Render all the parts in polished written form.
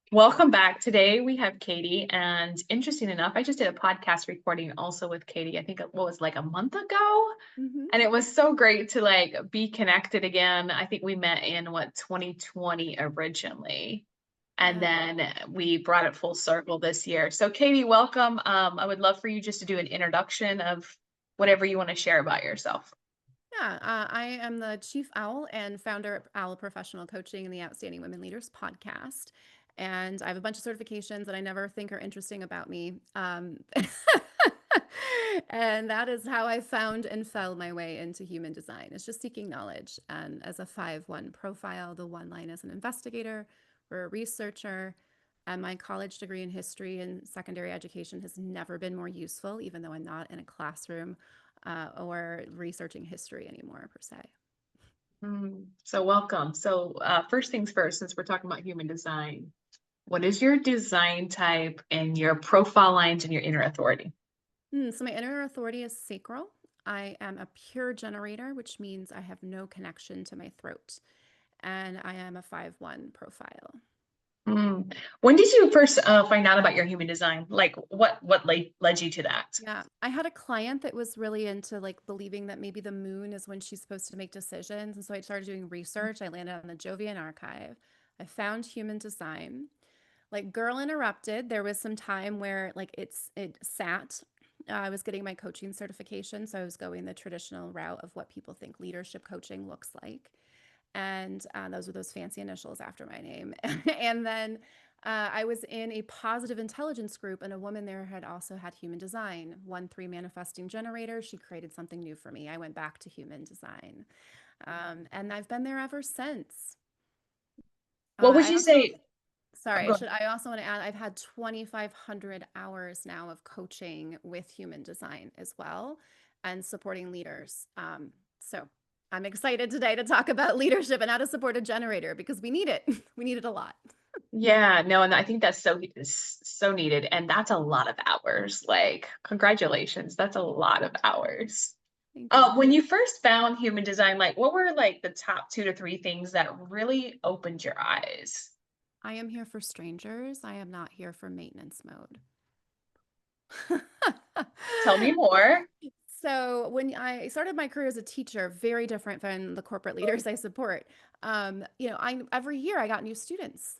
Welcome back. Today we have Katie, and interesting enough, I just did a podcast recording also with Katie. I think it was like a month ago, Mhm. and it was so great to be connected again. I think we met in 2020 originally, and Yeah. then we brought it full circle this year. So Katie, welcome. I would love for you just to do an introduction of whatever you want to share about yourself. Yeah. I am the chief owl and founder of Owl Professional Coaching and the Outstanding Women Leaders podcast. And I have a bunch of certifications that I never think are interesting about me. And that is how I found and fell my way into human design. It's just seeking knowledge. And as a 5-1 profile, the one line as an investigator or a researcher. And my college degree in history and secondary education has never been more useful, even though I'm not in a classroom or researching history anymore, per se. So welcome. So first things first, since we're talking about human design, what is your design type and your profile lines and your inner authority? So my inner authority is sacral. I am a pure generator, which means I have no connection to my throat. And I am a 5-1 profile. When did you first find out about your human design? Like what led you to that? Yeah, I had a client that was really into like believing that maybe the moon is when she's supposed to make decisions. And so I started doing research. I landed on the Jovian archive. I found human design. Like Girl Interrupted, there was some time where like it sat. I was getting my coaching certification, so I was going the traditional route of what people think leadership coaching looks like. And those were those fancy initials after my name. And then I was in a positive intelligence group, and a woman there had also had human design, 1-3 manifesting generator. She created something new for me. I went back to human design, and I've been there ever since. What would I you also say? Sorry, Go ahead. I also want to add I've had 2,500 hours now of coaching with human design as well and supporting leaders. So I'm excited today to talk about leadership and how to support a generator because we need it. We need it a lot. Yeah, no, and I think that's so needed, and that's a lot of hours. Like, congratulations, that's a lot of hours. Thank you. When you first found human design, like what were like the top 2 to 3 things that really opened your eyes? I am here for strangers. I am not here for maintenance mode. Tell me more. So when I started my career as a teacher, very different than the corporate leaders I support. I every year I got new students.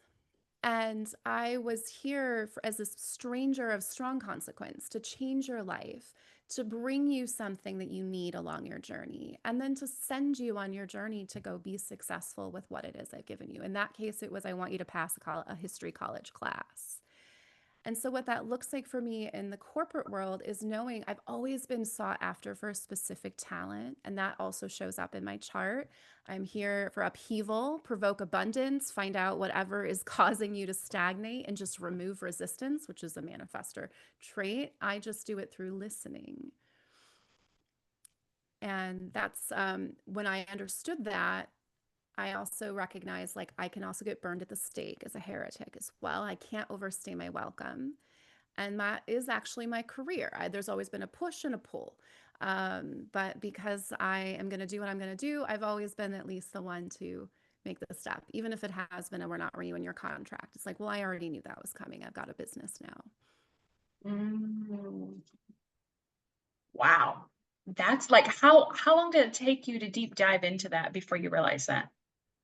And I was here as a stranger of strong consequence to change your life, to bring you something that you need along your journey, and then to send you on your journey to go be successful with what it is I've given you. In that case, it was I want you to pass a history college class. And so, what that looks like for me in the corporate world is knowing I've always been sought after for a specific talent. And that also shows up in my chart. I'm here for upheaval, provoke abundance, find out whatever is causing you to stagnate and just remove resistance, which is a manifestor trait. I just do it through listening. And that's when I understood that. I also recognize like I can also get burned at the stake as a heretic as well. I can't overstay my welcome. And that is actually my career. There's always been a push and a pull. But because I am going to do what I'm going to do, I've always been at least the one to make the step, even if it has been a we're not renewing your contract. It's like, well, I already knew that was coming. I've got a business now. Mm, wow. That's like how long did it take you to deep dive into that before you realized that?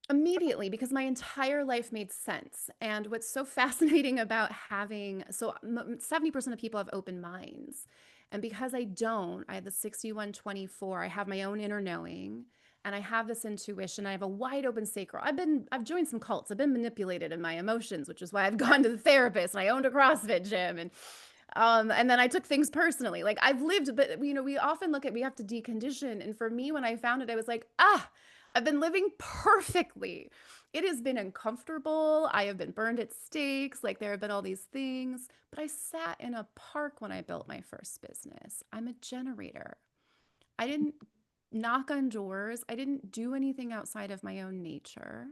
Immediately, because my entire life made sense. And what's so fascinating about having 70% of people have open minds. And because I don't, I have the 61-24, I have my own inner knowing and I have this intuition. I have a wide open sacral. I've joined some cults. I've been manipulated in my emotions, which is why I've gone to the therapist and I owned a CrossFit gym and then I took things personally. Like I've lived, but we often look at we have to decondition. And for me, when I found it, I was like, I've been living perfectly. It has been uncomfortable. I have been burned at stakes. Like there have been all these things. But I sat in a park when I built my first business. I'm a generator. I didn't knock on doors. I didn't do anything outside of my own nature.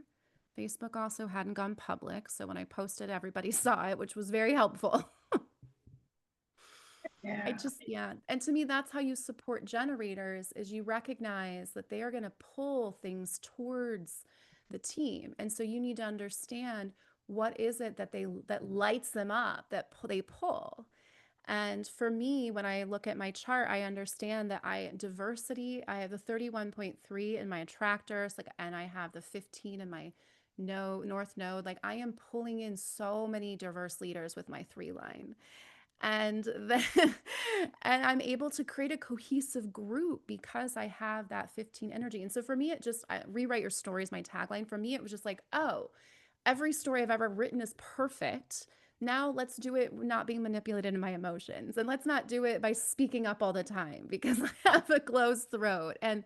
Facebook also hadn't gone public. So when I posted, everybody saw it, which was very helpful. Yeah. Yeah. And to me, that's how you support generators is you recognize that they are going to pull things towards the team. And so you need to understand what is it that that lights them up, that they pull. And for me, when I look at my chart, I understand that diversity, I have the 31.3 in my attractors, like, and I have the 15 in my north node. Like, I am pulling in so many diverse leaders with my 3 line. And then and I'm able to create a cohesive group because I have that 15 energy. And so for me, rewrite your story is my tagline. For me, it was just like, oh, every story I've ever written is perfect. Now let's do it not being manipulated in my emotions. And let's not do it by speaking up all the time because I have a closed throat. And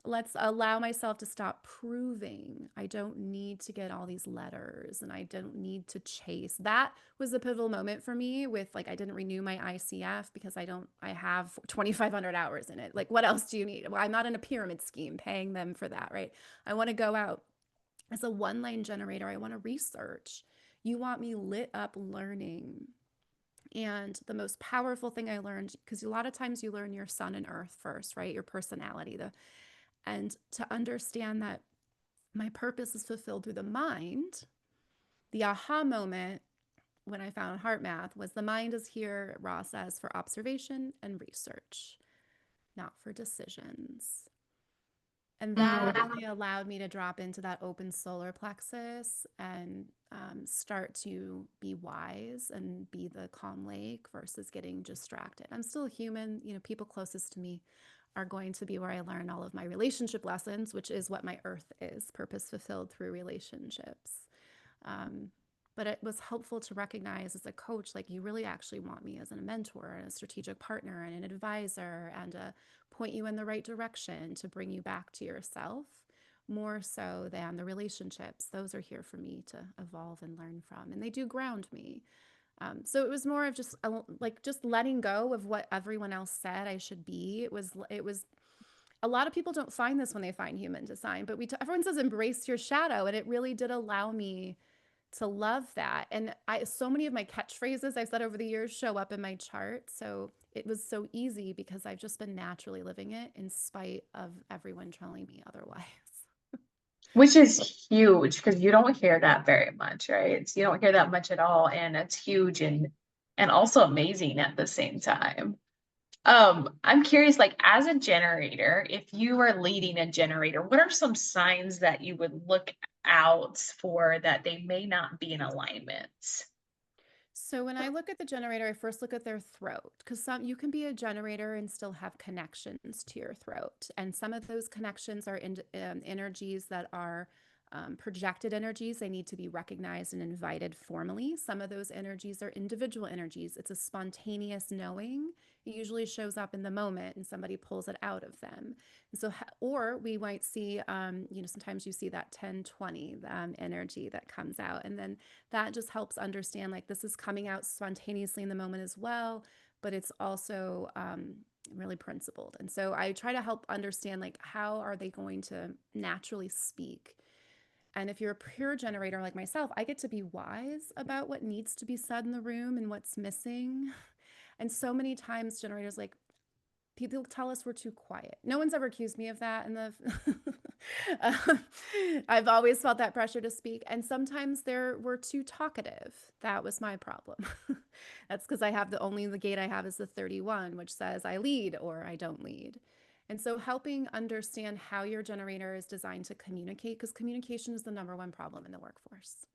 let's allow myself to stop proving. I don't need to get all these letters and I don't need to chase. That was a pivotal moment for me with, like, I didn't renew my ICF because I have 2,500 hours in it. Like, what else do you need? Well, I'm not in a pyramid scheme paying them for that, right? I want to go out as a 1 line generator. I want to research. You want me lit up learning. And the most powerful thing I learned, because a lot of times you learn your sun and earth first, right? Your personality, and to understand that my purpose is fulfilled through the mind. The aha moment when I found HeartMath was the mind is here, Ra says, for observation and research, not for decisions. And that really allowed me to drop into that open solar plexus and start to be wise and be the calm lake versus getting distracted. I'm still a human. People closest to me are going to be where I learn all of my relationship lessons, which is what my earth is, purpose fulfilled through relationships. But it was helpful to recognize as a coach, like, you really actually want me as a mentor and a strategic partner and an advisor and point you in the right direction to bring you back to yourself more so than the relationships. Those are here for me to evolve and learn from, and they do ground me. So it was more of just just letting go of what everyone else said I should be. It was a lot of people don't find this when they find human design, but everyone says embrace your shadow, and it really did allow me to love that. And so many of my catchphrases I've said over the years show up in my chart. So it was so easy because I've just been naturally living it in spite of everyone telling me otherwise. Which is huge because you don't hear that very much, right? You don't hear that much at all, and it's huge and also amazing at the same time. I'm curious, like, as a generator, if you are leading a generator, what are some signs that you would look out for that they may not be in alignment? So when I look at the generator, I first look at their throat, because you can be a generator and still have connections to your throat. And some of those connections are energies that are projected energies. They need to be recognized and invited formally. Some of those energies are individual energies. It's a spontaneous knowing. It usually shows up in the moment and somebody pulls it out of them. And so, or we might see, sometimes you see that 10-20 energy that comes out. And then that just helps understand, like, this is coming out spontaneously in the moment as well, but it's also really principled. And so I try to help understand, like, how are they going to naturally speak. And if you're a pure generator like myself, I get to be wise about what needs to be said in the room and what's missing. And so many times generators, like, people tell us we're too quiet. No one's ever accused me of that. I've always felt that pressure to speak. And sometimes we're too talkative. That was my problem. That's because the gate I have is the 31, which says I lead or I don't lead. And so helping understand how your generator is designed to communicate, because communication is the #1 problem in the workforce.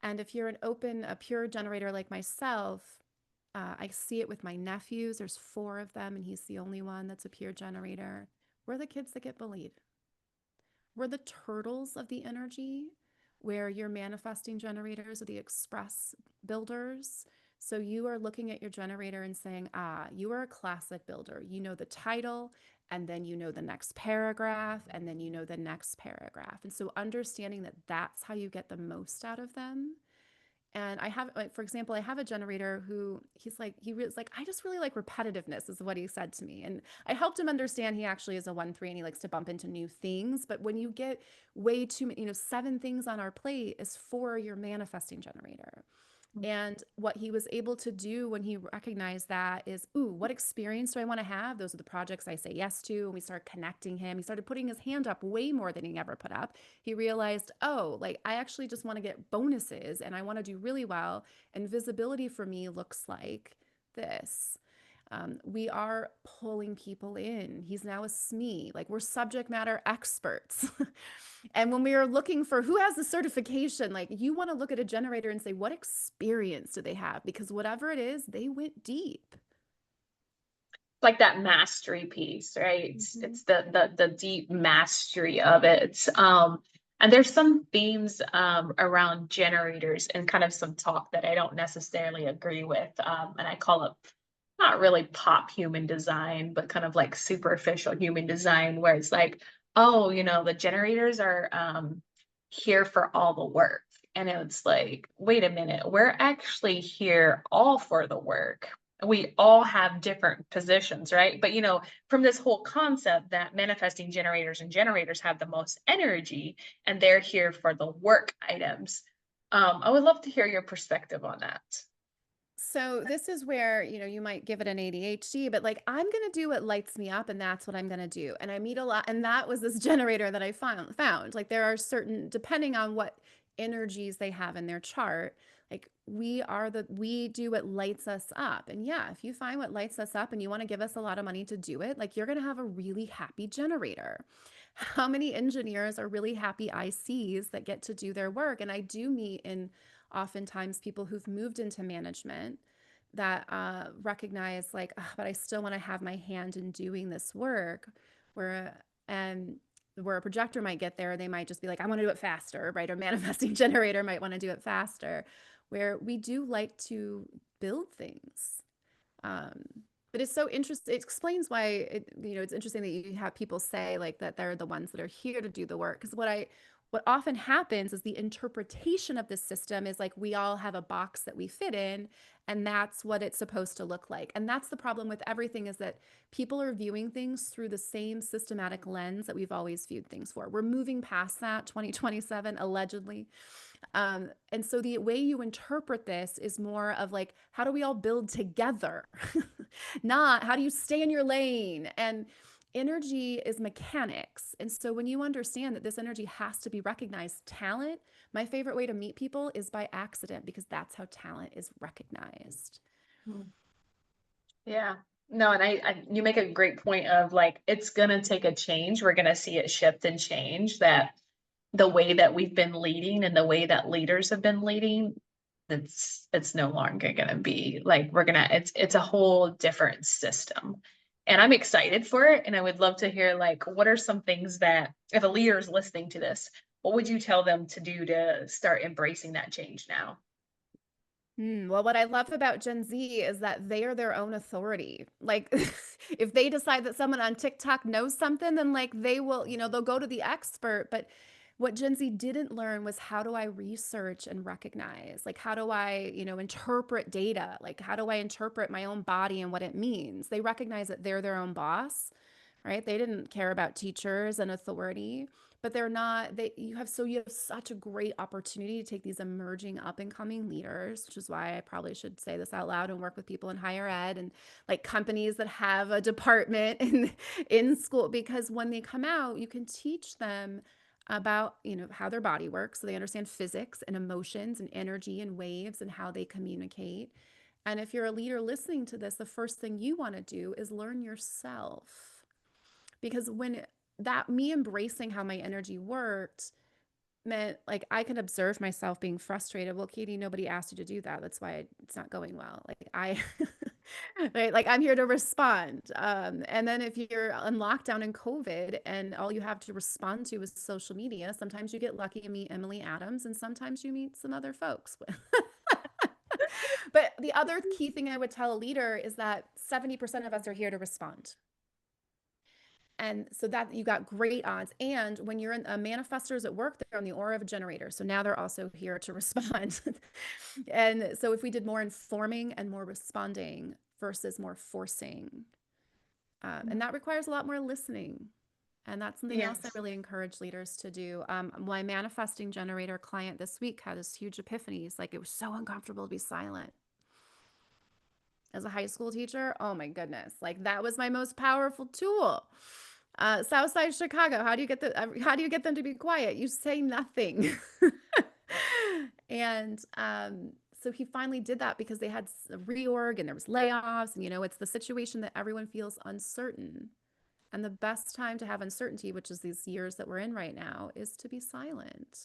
And if you're a pure generator like myself, I see it with my nephews. There's 4 of them, and he's the only one that's a pure generator. We're the kids that get bullied. We're the turtles of the energy, where your manifesting generators are the express builders. So you are looking at your generator and saying, you are a classic builder. You know the title, and then you know the next paragraph, and then you know the next paragraph. And so understanding that that's how you get the most out of them. And I have, like, for example, I have a generator who he was like, I just really like repetitiveness, is what he said to me. And I helped him understand he actually is a 1-3 and he likes to bump into new things. But when you get way too many, 7 things on our plate is for your manifesting generator. And what he was able to do when he recognized that is, ooh, what experience do I want to have? Those are the projects I say yes to. And we started connecting him. He started putting his hand up way more than he ever put up. He realized, oh, like I actually just want to get bonuses and I want to do really well. And visibility for me looks like this. We are pulling people in. He's now a SME. Like we're subject matter experts. And when we are looking for who has the certification, like you want to look at a generator and say, what experience do they have? Because whatever it is, they went deep. Like that mastery piece, right? Mhm. It's the deep mastery of it. And there's some themes around generators and kind of some talk that I don't necessarily agree with. And I call it not really pop human design, but kind of like superficial human design, where it's like, oh, the generators are here for all the work. And it's like, wait a minute, we're actually here all for the work. We all have different positions, right? But from this whole concept that manifesting generators and generators have the most energy and they're here for the work items. I would love to hear your perspective on that. So this is where, you might give it an ADHD, but like I'm going to do what lights me up and that's what I'm going to do. And I meet a lot and that was this generator that I found. Like there are certain depending on what energies they have in their chart, like we do what lights us up. And yeah, if you find what lights us up and you want to give us a lot of money to do it, like you're going to have a really happy generator. How many engineers are really happy ICs that get to do their work? And I do meet in oftentimes people who've moved into management that recognize like, "Ugh, but I still want to have my hand in doing this work where and where a projector might get there, they might just be like, I want to do it faster, right? Or manifesting generator might want to do it faster, where we do like to build things. Um, but it's so interesting. It explains why it's interesting that you have people say like that they're the ones that are here to do the work. Because what often happens is the interpretation of this system is like we all have a box that we fit in, and that's what it's supposed to look like. And that's the problem with everything is that people are viewing things through the same systematic lens that we've always viewed things for. We're moving past that 2027, allegedly. And so the way you interpret this is more of like, how do we all build together? Not how do you stay in your lane? And energy is mechanics. And so when you understand that this energy has to be recognized, talent, my favorite way to meet people is by accident because that's how talent is recognized. Hmm. Yeah. No, and you make a great point of like it's gonna take a change. We're gonna see it shift and change that the way that we've been leading and the way that leaders have been leading, it's no longer gonna be like it's a whole different system. And I'm excited for it. And I would love to hear like what are some things that if a leader is listening to this, what would you tell them to do to start embracing that change now? Well, what I love about Gen Z is that they are their own authority. Like, if they decide that someone on TikTok knows something, then like they will, they'll go to the expert. But what Gen Z didn't learn was how do I research and recognize? Like, how do I, interpret data? Like, how do I interpret my own body and what it means? They recognize that they're their own boss, right? They didn't care about teachers and authority, but they're not you have such a great opportunity to take these emerging up and coming leaders, which is why I probably should say this out loud and work with people in higher ed and like companies that have a department in school, because when they come out, you can teach them about how their body works so they understand physics and emotions and energy and waves and how they communicate. And if you're a leader listening to this, the first thing you want to do is learn yourself, because when that me embracing how my energy worked meant like I could observe myself being frustrated. Well, Katie, nobody asked you to do that. That's why it's not going well. Like I, right? Like I'm here to respond. And then if you're on lockdown in COVID and all you have to respond to is social media, sometimes you get lucky and meet Emily Adams, and sometimes you meet some other folks. But the other key thing I would tell a leader is that 70% of us are here to respond. And so that you got great odds. And when you're in manifestors at work, they're on the aura of a generator. So now they're also here to respond. And so if we did more informing and more responding versus more forcing, and that requires a lot more listening. And that's something else I Yes. really encourage leaders to do. My manifesting generator client this week had this huge epiphany. It's like it was so uncomfortable to be silent. As a high school teacher, oh my goodness, like that was my most powerful tool. Southside Chicago, how do you get them to be quiet? You say nothing. And so he finally did that because they had a reorg and there was layoffs, and it's the situation that everyone feels uncertain. And the best time to have uncertainty, which is these years that we're in right now, is to be silent.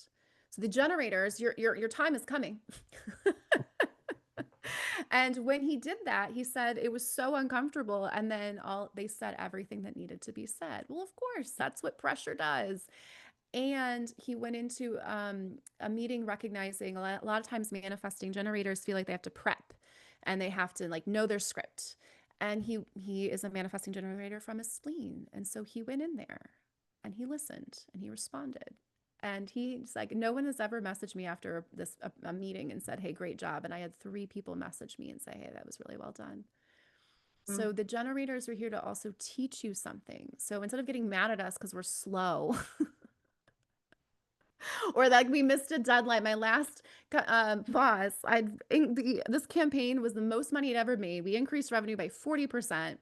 So the generators, your time is coming. And when he did that, he said it was so uncomfortable. And then they said everything that needed to be said. Well, of course, that's what pressure does. And he went into a meeting recognizing a lot of times manifesting generators feel like they have to prep and they have to like know their script. And he is a manifesting generator from his spleen. And so he went in there and he listened and he responded. And he's like, no one has ever messaged me after a meeting and said, hey, great job. And I had 3 people message me and say, hey, that was really well done. Mm. So the generators are here to also teach you something. So instead of getting mad at us because we're slow, or like we missed a deadline. My last boss, this campaign was the most money it ever made. We increased revenue by 40%.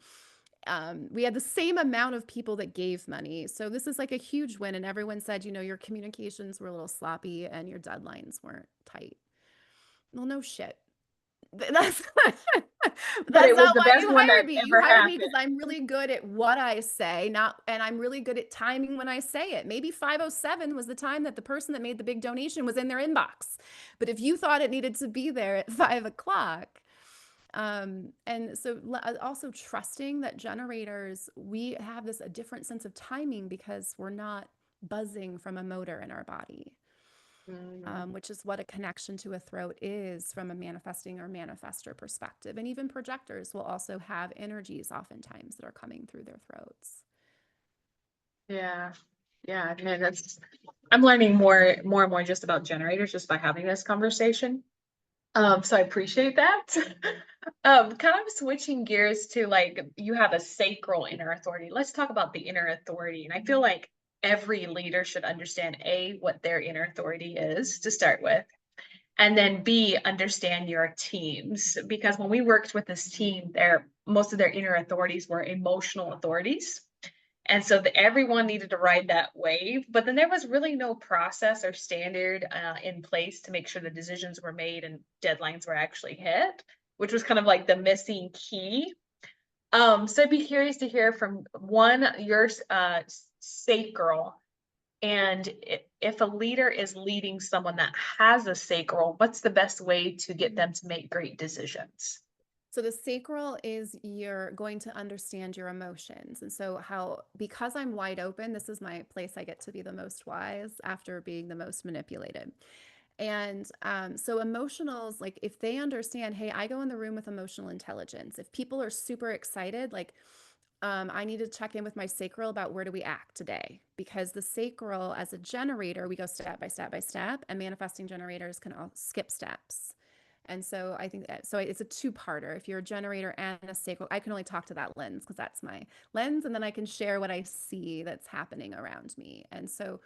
We had the same amount of people that gave money. So this is like a huge win. And everyone said, your communications were a little sloppy and your deadlines weren't tight. Well, no shit. That's But that's it was not the why best you one hired that me. You ever hired me happened. because I'm really good at what I say, not and I'm really good at timing when I say it. Maybe 5:07 was the time that the person that made the big donation was in their inbox. But if you thought it needed to be there at 5 o'clock, and so also trusting that generators, we have a different sense of timing because we're not buzzing from a motor in our body, Mm. which is what a connection to a throat is from a manifesting or manifester perspective. And even projectors will also have energies oftentimes that are coming through their throats. Yeah. Yeah. Man, I'm learning more and more just about generators just by having this conversation. So I appreciate that. Kind of switching gears to like you have a sacral inner authority. Let's talk about the inner authority. And I feel like every leader should understand A, what their inner authority is to start with, and then B, understand your teams. Because when we worked with this team, most of their inner authorities were emotional authorities. And so everyone needed to ride that wave, but then there was really no process or standard in place to make sure the decisions were made and deadlines were actually hit, which was kind of like the missing key. So I'd be curious to hear from your safe girl, and if a leader is leading someone that has a sacral, what's the best way to get them to make great decisions? So the sacral is you're going to understand your emotions. And so because I'm wide open, this is my place I get to be the most wise after being the most manipulated. And so emotionals, like if they understand, hey, I go in the room with emotional intelligence. If people are super excited, like I need to check in with my sacral about where do we act today, because the sacral as a generator, we go step by step by step, and manifesting generators can all skip steps. And so I think so it's a two-parter. If you're a generator and a sacral, I can only talk to that lens because that's my lens, and then I can share what I see that's happening around me. And so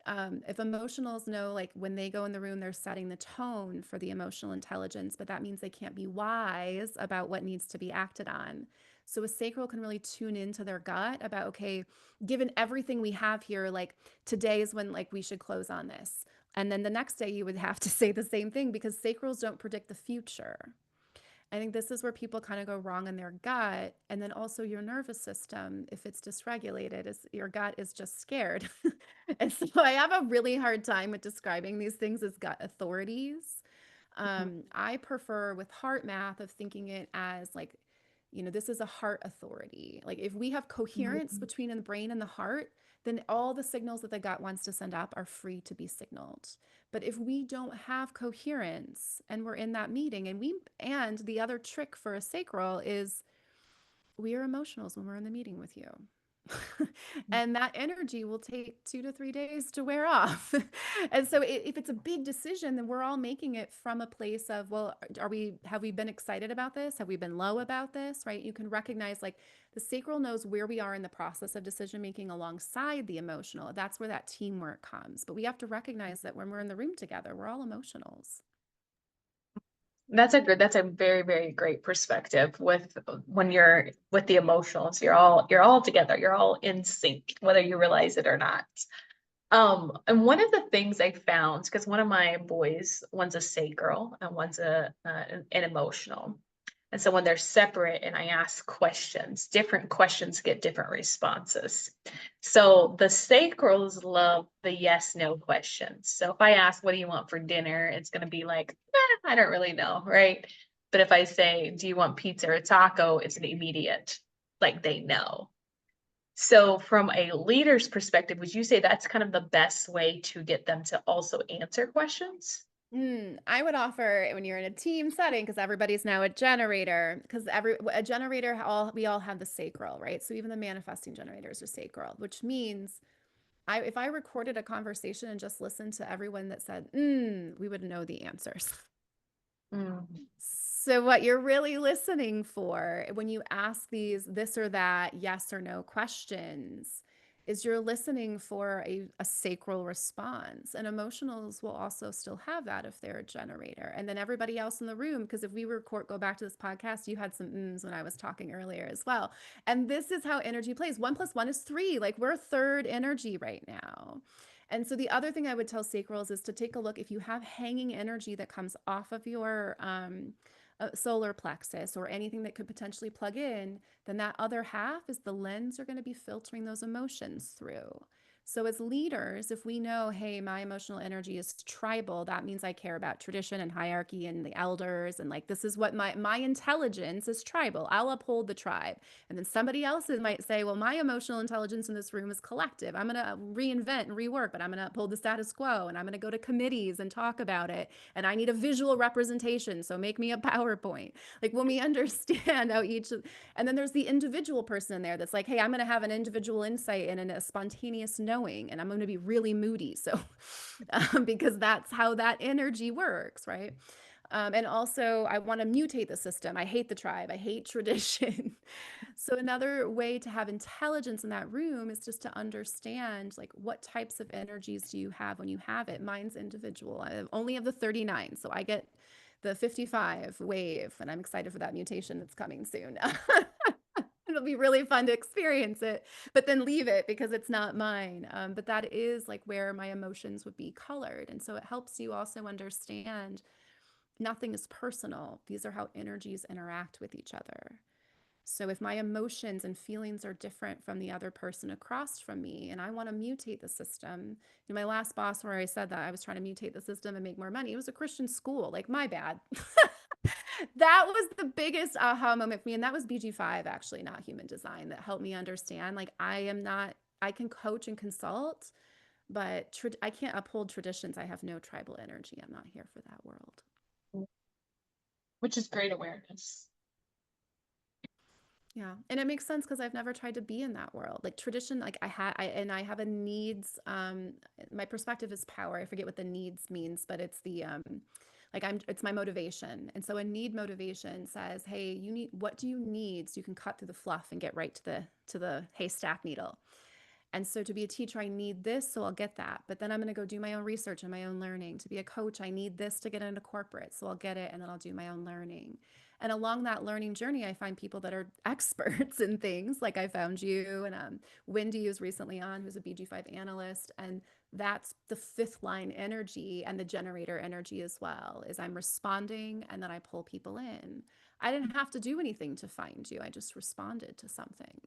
if emotionals know, like when they go in the room, they're setting the tone for the emotional intelligence, but that means they can't be wise about what needs to be acted on. So a sacral can really tune into their gut about, okay, given everything we have here, like today is when like we should close on this. And then the next day you would have to say the same thing because sacrals don't predict the future. I think this is where people kind of go wrong in their gut. And then also your nervous system, if it's dysregulated, is your gut is just scared. And so I have a really hard time with describing these things as gut authorities. I prefer with heart math of thinking it as like, this is a heart authority. Like if we have coherence Mhm. between the brain and the heart, then all the signals that the gut wants to send up are free to be signaled. But if we don't have coherence and we're in that meeting and the other trick for a sacral is we are emotionals when we're in the meeting with you. And that energy will take 2 to 3 days to wear off. And so if it's a big decision, then we're all making it from a place of, well, have we been excited about this? Have we been low about this? Right? You can recognize like the sacral knows where we are in the process of decision making alongside the emotional. That's where that teamwork comes. But we have to recognize that when we're in the room together, we're all emotionals. That's a very, very great perspective with when you're with the emotionals, you're all together, you're all in sync, whether you realize it or not. And one of the things I found, because one of my boys, one's a sacral and one's an emotional. And so when they're separate and I ask questions, different questions get different responses. So the sacrals love the yes, no questions. So if I ask, what do you want for dinner? It's going to be like, I don't really know, right? But if I say, do you want pizza or taco? It's an immediate, like they know. So from a leader's perspective, would you say that's kind of the best way to get them to also answer questions? I would offer when you're in a team setting, because everybody's now a generator, because a generator, we all have the sacral, right? So even the manifesting generators are sacral, which means if I recorded a conversation and just listened to everyone that said, we would know the answers. Mm. So what you're really listening for when you ask these this or that, yes or no questions is you're listening for a sacral response. And emotionals will also still have that if they're a generator. And then everybody else in the room, because if we go back to this podcast, you had some when I was talking earlier as well. And this is how energy plays. 1 + 1 is 3. Like we're third energy right now. And so the other thing I would tell sacrals is to take a look if you have hanging energy that comes off of your solar plexus or anything that could potentially plug in, then that other half is the lens are going to be filtering those emotions through. So, as leaders, if we know, hey, my emotional energy is tribal, that means I care about tradition and hierarchy and the elders. And like, this is what my intelligence is tribal. I'll uphold the tribe. And then somebody else might say, well, my emotional intelligence in this room is collective. I'm going to reinvent and rework, but I'm going to uphold the status quo and I'm going to go to committees and talk about it. And I need a visual representation. So make me a PowerPoint. Like, when we understand how and then there's the individual person in there that's like, hey, I'm going to have an individual insight and a spontaneous knowing, and I'm going to be really moody. So, because that's how that energy works, right? And also, I want to mutate the system. I hate the tribe. I hate tradition. So, another way to have intelligence in that room is just to understand like what types of energies do you have when you have it. Mine's individual. I only have the 39. So, I get the 55 wave, and I'm excited for that mutation that's coming soon. It'll be really fun to experience it, but then leave it because it's not mine. But that is like where my emotions would be colored. And so it helps you also understand nothing is personal. These are how energies interact with each other. So if my emotions and feelings are different from the other person across from me and I want to mutate the system, my last boss where I said that I was trying to mutate the system and make more money, it was a Christian school, like my bad. That was the biggest aha moment for me. And that was BG5, actually, not human design, that helped me understand like I can coach and consult, but I can't uphold traditions. I have no tribal energy. I'm not here for that world. Which is great awareness. Yeah. And it makes sense because I've never tried to be in that world. Like tradition, like I have a needs, my perspective is power. I forget what the needs means, but it's it's my motivation. And so a need motivation says, hey, what do you need so you can cut through the fluff and get right to the haystack needle. And so to be a teacher, I need this, so I'll get that. But then I'm going to go do my own research and my own learning. To be a coach, I need this to get into corporate, so I'll get it and then I'll do my own learning. And along that learning journey, I find people that are experts in things. Like I found you, and Wendy, who's recently on, who's a BG5 analyst. And that's the fifth line energy and the generator energy as well, is I'm responding and then I pull people in. I didn't have to do anything to find you. I just responded to something.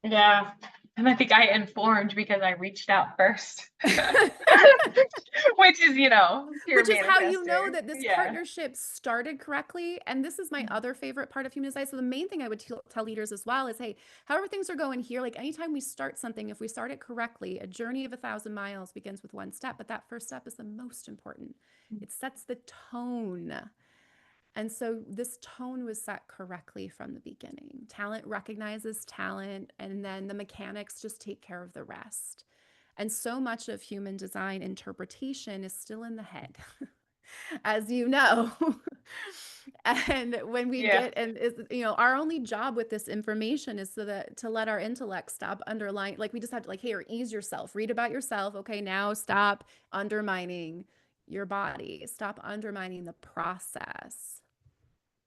Yeah. And I think I informed because I reached out first. Which is, pure Which is how you know manifester. that this Yeah. partnership started correctly. And this is my other favorite part of human design. So the main thing I would tell leaders as well is, hey, however things are going here, like anytime we start something, if we start it correctly, a journey of 1,000 miles begins with one step. But that first step is the most important. It sets the tone. And so this tone was set correctly from the beginning. Talent recognizes talent, and then the mechanics just take care of the rest. And so much of human design interpretation is still in the head, as you know. And when we Yeah. get, and is, our only job with this information is so that to let our intellect stop underlying, like we just have to like, hey, or ease yourself, read about yourself. Okay, now stop undermining your body, stop undermining the process.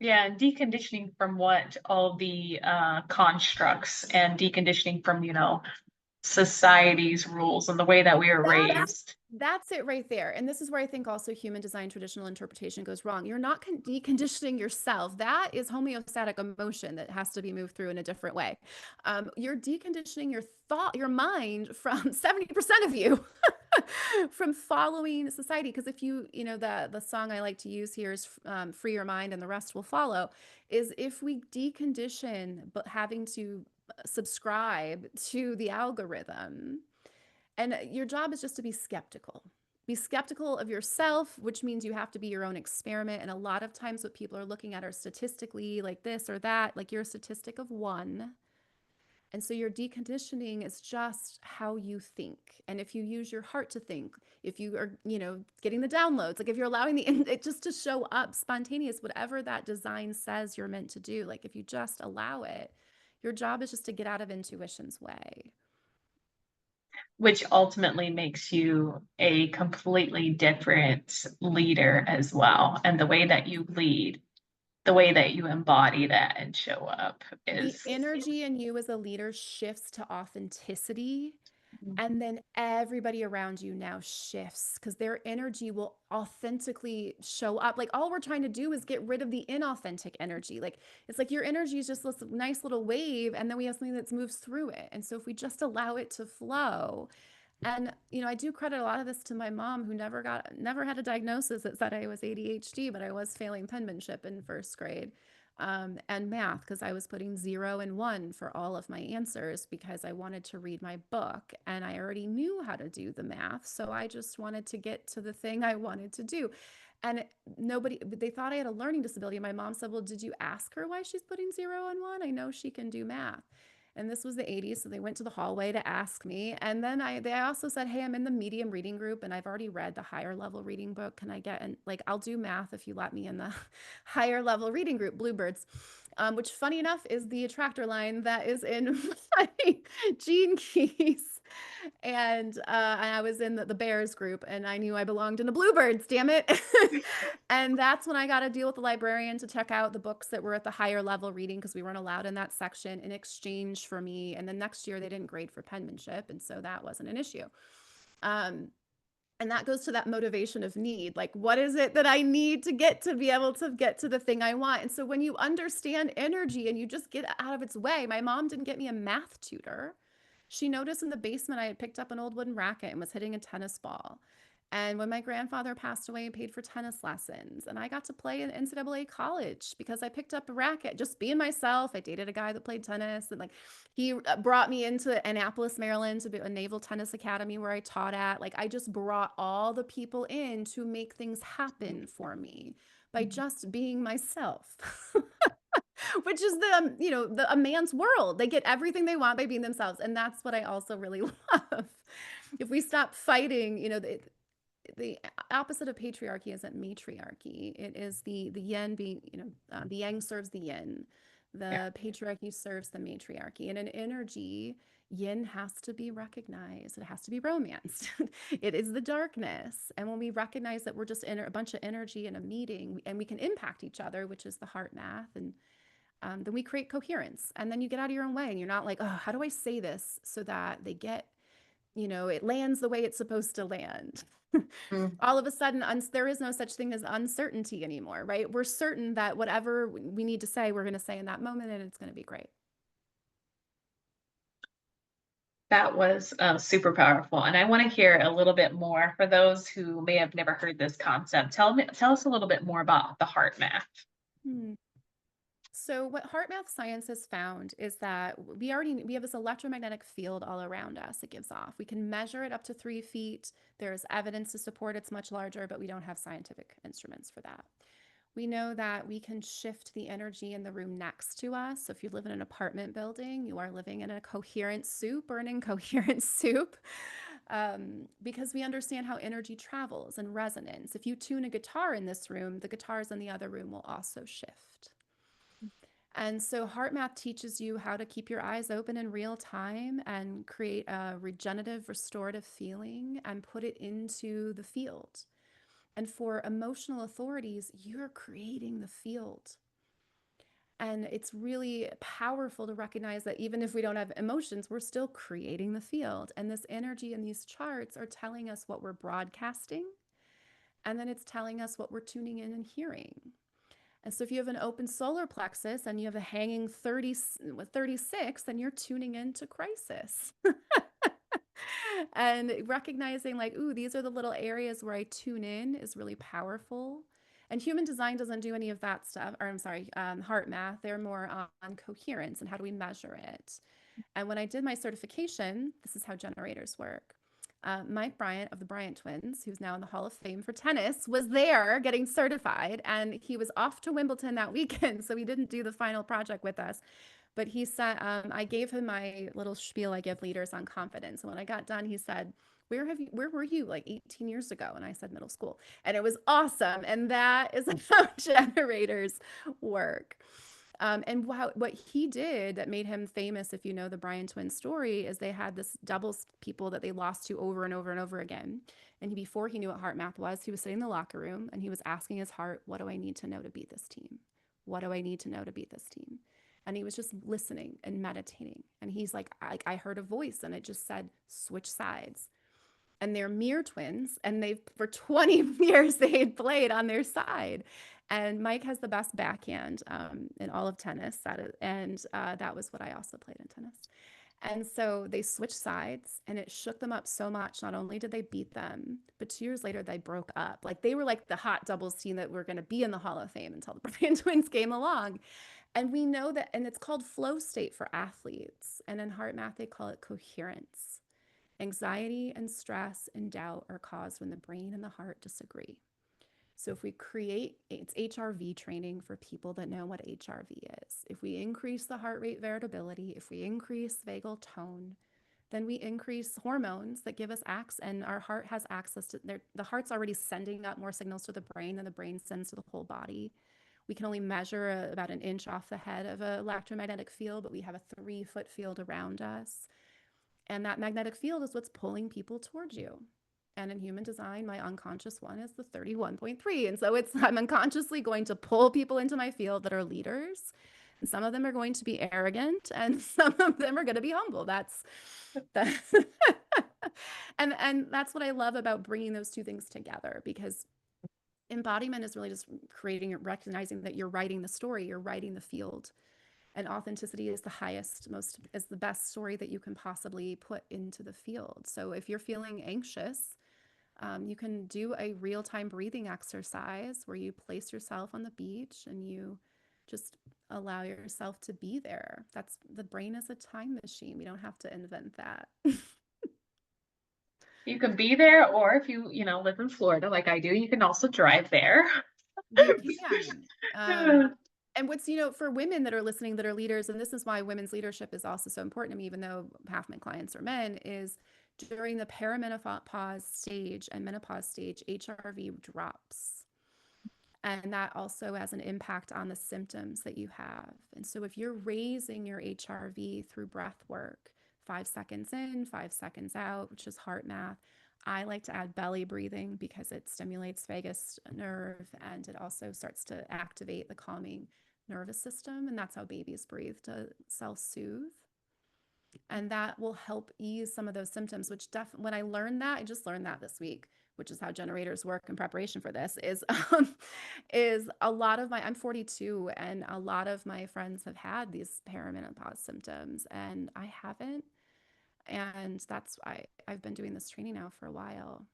Yeah, and deconditioning from what all the constructs and deconditioning from, society's rules and the way that we were That raised. That's it right there. And this is where I think also human design traditional interpretation goes wrong. You're not deconditioning yourself. That is homeostatic emotion that has to be moved through in a different way. You're deconditioning your thought, your mind from 70% of you from following society. Because if the song I like to use here is free your mind and the rest will follow, is if we decondition, but having to subscribe to the algorithm, and your job is just to be skeptical. Be skeptical of yourself, which means you have to be your own experiment. And a lot of times, what people are looking at are statistically like this or that, like you're a statistic of one. And so your deconditioning is just how you think. And if you use your heart to think, if you are, getting the downloads, like if you're allowing it just to show up spontaneous, whatever that design says you're meant to do, like if you just allow it, your job is just to get out of intuition's way. Which ultimately makes you a completely different leader as well. And the way that you lead, the way that you embody that and show up The is energy in you as a leader shifts to authenticity, and then everybody around you now shifts because their energy will authentically show up. Like all we're trying to do is get rid of the inauthentic energy. Like it's like your energy is just this nice little wave, and then we have something that moves through it. And so if we just allow it to flow, and I do credit a lot of this to my mom, who never had a diagnosis that said I was ADHD, but I was failing penmanship in first grade, and math, because I was putting 0 and 1 for all of my answers because I wanted to read my book and I already knew how to do the math. So I just wanted to get to the thing I wanted to do. And they thought I had a learning disability. My mom said, well, did you ask her why she's putting 0 and 1? I know she can do math. And this was the 80s, so they went to the hallway to ask me. And then they also said, hey, I'm in the medium reading group and I've already read the higher level reading book. Can I get in? Like, I'll do math if you let me in the higher level reading group, Bluebirds, which, funny enough, is the attractor line that is in my Gene Keys. And I was in the Bears group, and I knew I belonged in the Bluebirds, damn it. And that's when I got to deal with the librarian to check out the books that were at the higher level reading, because we weren't allowed in that section, in exchange for me. And then next year they didn't grade for penmanship, and so that wasn't an issue. And that goes to that motivation of need. Like, what is it that I need to get to be able to get to the thing I want? And so when you understand energy and you just get out of its way, my mom didn't get me a math tutor. She noticed in the basement I had picked up an old wooden racket and was hitting a tennis ball. And when my grandfather passed away, and paid for tennis lessons. And I got to play in NCAA college because I picked up a racket, just being myself. I dated a guy that played tennis, and like he brought me into Annapolis, Maryland, to be a naval tennis academy where I taught at. Like I just brought all the people in to make things happen for me by just being myself. Which is a man's world. They get everything they want by being themselves. And that's what I also really love. If we stop fighting, the opposite of patriarchy isn't matriarchy. It is the yin being, the yang serves the yin. yeah. The patriarchy serves the matriarchy. And in energy, yin has to be recognized. It has to be romanced. It is the darkness. And when we recognize that we're just a bunch of energy in a meeting, and we can impact each other, which is the heart math, and then we create coherence. And then you get out of your own way, and you're not like, oh, how do I say this so that they get, it lands the way it's supposed to land. Mm. All of a sudden, there is no such thing as uncertainty anymore, right? We're certain that whatever we need to say, we're going to say in that moment, and it's going to be great. That was super powerful. And I want to hear a little bit more for those who may have never heard this concept. Tell us a little bit more about the heart math. Hmm. So what heart math science has found is that we have this electromagnetic field all around us it gives off. We can measure it up to 3 feet. There's evidence to support it's much larger, but we don't have scientific instruments for that. We know that we can shift the energy in the room next to us. So if you live in an apartment building, you are living in a coherent soup or an incoherent soup, because we understand how energy travels and resonance. If you tune a guitar in this room, the guitars in the other room will also shift. And so HeartMath teaches you how to keep your eyes open in real time and create a regenerative, restorative feeling and put it into the field. And for emotional authorities, you're creating the field. And it's really powerful to recognize that even if we don't have emotions, we're still creating the field. And this energy and these charts are telling us what we're broadcasting. And then it's telling us what we're tuning in and hearing. And so if you have an open solar plexus and you have a hanging 36, then you're tuning into crisis. And recognizing like, ooh, these are the little areas where I tune in is really powerful. And human design doesn't do any of that stuff, or I'm sorry, HeartMath. They're more on coherence and how do we measure it. And when I did my certification, this is how generators work. Mike Bryant of the Bryant Twins, who's now in the Hall of Fame for tennis, was there getting certified, and he was off to Wimbledon that weekend, so he didn't do the final project with us. But he said, I gave him my little spiel I give leaders on confidence. And when I got done, he said, where were you like 18 years ago? And I said, middle school. And it was awesome. And that is how generators work. And what he did that made him famous, if you know the Bryant twins story, is they had this doubles people that they lost to over and over and over again. And before he knew what HeartMath was, he was sitting in the locker room and he was asking his heart, what do I need to know to beat this team? What do I need to know to beat this team? And he was just listening and meditating. And he's like, I heard a voice and it just said, switch sides. And they're mirror twins. And they've, for 20 years, they had played on their side. And Mike has the best backhand in all of tennis. That was what I also played in tennis. And so they switched sides and it shook them up so much. Not only did they beat them, but 2 years later, they broke up. Like they were like the hot doubles team that were going to be in the Hall of Fame until the Bryant twins came along. And we know that, and it's called flow state for athletes. And in HeartMath, they call it coherence. Anxiety and stress and doubt are caused when the brain and the heart disagree. So if we create, it's HRV training for people that know what HRV is. If we increase the heart rate variability, if we increase vagal tone, then we increase hormones that give us access, and our heart has access to the heart's already sending up more signals to the brain than the brain sends to the whole body. We can only measure about an inch off the head of an electromagnetic field, but we have a 3-foot field around us. And that magnetic field is what's pulling people towards you. And in human design, my unconscious one is the 31.3. And so I'm unconsciously going to pull people into my field that are leaders. And some of them are going to be arrogant and some of them are going to be humble. That's and that's what I love about bringing those two things together, because embodiment is really just creating, recognizing that you're writing the story, you're writing the field. And authenticity is the highest, is the best story that you can possibly put into the field. So if you're feeling anxious, you can do a real-time breathing exercise where you place yourself on the beach and you just allow yourself to be there. The brain is a time machine. We don't have to invent that. You can be there, or if you live in Florida like I do, you can also drive there. You can. And what's, for women that are listening, that are leaders, and this is why women's leadership is also so important to me, even though half my clients are men, is during the perimenopause stage and menopause stage, HRV drops. And that also has an impact on the symptoms that you have. And so if you're raising your HRV through breath work, 5 seconds in, 5 seconds out, which is HeartMath. I like to add belly breathing because it stimulates vagus nerve and it also starts to activate the calming nervous system. And that's how babies breathe, to self-soothe. And that will help ease some of those symptoms, which when I learned that, I just learned that this week, which is how generators work in preparation for this, is a lot of I'm 42 and a lot of my friends have had these perimenopause symptoms and I haven't. And that's why I've been doing this training now for a while.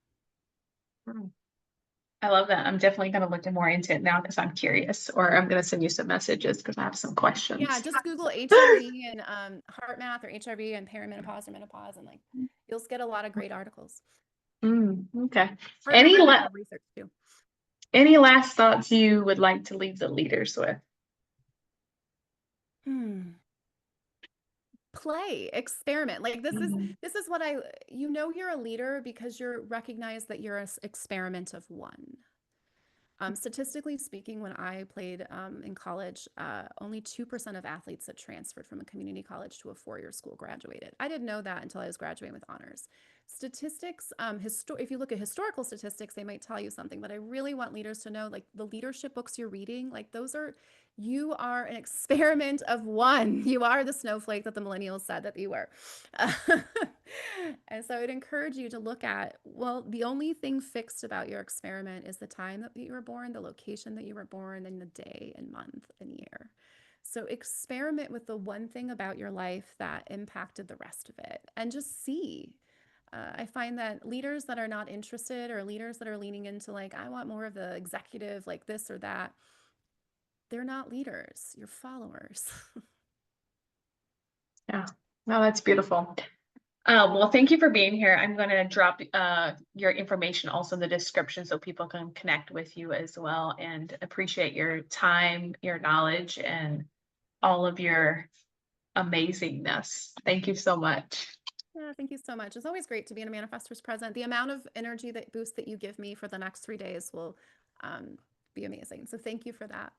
I love that. I'm definitely going to look more into it now because I'm curious, or I'm going to send you some messages because I have some questions. Yeah, just Google HRV and HeartMath or HRV and perimenopause or menopause, and you'll get a lot of great articles. Okay. Any research too. Any last thoughts you would like to leave the leaders with? Hmm. Play, experiment. Like Mhm. this is what I you know you're a leader because you're recognized that you're an experiment of one. Statistically speaking, when I played in college, only 2% of athletes that transferred from a community college to a four-year school graduated. I didn't know that until I was graduating with honors. Statistics, if you look at historical statistics, they might tell you something, but I really want leaders to know, like the leadership books you're reading, like those are, you are an experiment of one. You are the snowflake that the millennials said that you were. And so I'd encourage you to look at, well, the only thing fixed about your experiment is the time that you were born, the location that you were born, and the day and month and year. So experiment with the one thing about your life that impacted the rest of it and just see. I find that leaders that are not interested or leaders that are leaning into, like, I want more of the executive, like this or that, they're not leaders, you're followers. Yeah, no, that's beautiful. Well, thank you for being here. I'm going to drop your information also in the description so people can connect with you as well, and appreciate your time, your knowledge, and all of your amazingness. Thank you so much. Yeah, thank you so much. It's always great to be in a manifestor's present. The amount of energy that boost that you give me for the next 3 days will be amazing. So thank you for that.